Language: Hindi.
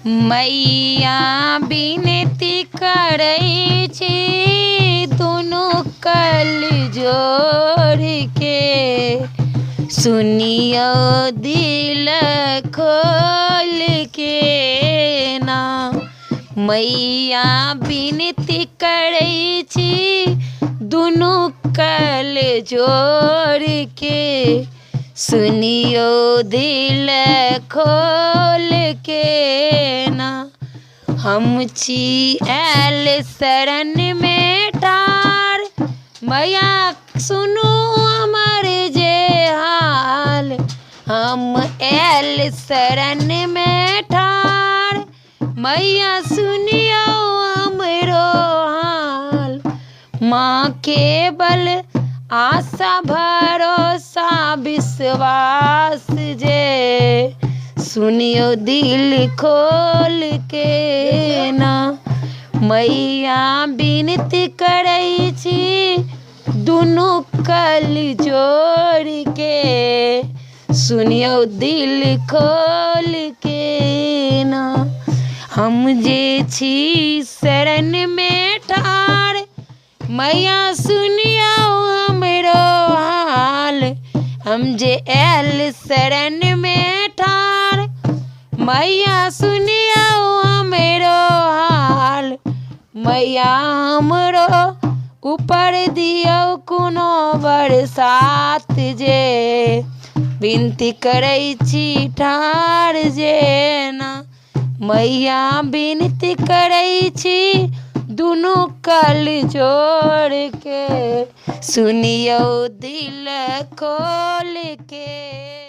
मैया विनती करै छी दुनू कल जोड़ के, सुनियो दिल खोल के ना। मैया विनती करै छी दुनू कल जोड़ के, सुनियो दिल खोल के ना। हम छी आयल शरण में ठार, मैया सुनू हमर जे हाल। हम आयल शरण में ठार, मैया सुनियो हमरो हाल। माँ केवल आशा भरोसा विश्वास जे, सुनियो दिल खोल के ना। मैया विनती करै छी दुनू कल जोड़ के, सुनियो दिल खोल के ना। हम जे छी शरण में ठार, मैया सुनियो हमरो हाल। हम जे आयल शरण में ठार, मैया सुनियो हमरो हाल। मैया हमरो ऊपर दियो कोनो बरसात जे, विनती करै छी ठार जे ना। मैया विनती करै छी दुनू कल जोड़ के, सुनियो दिल खोल के।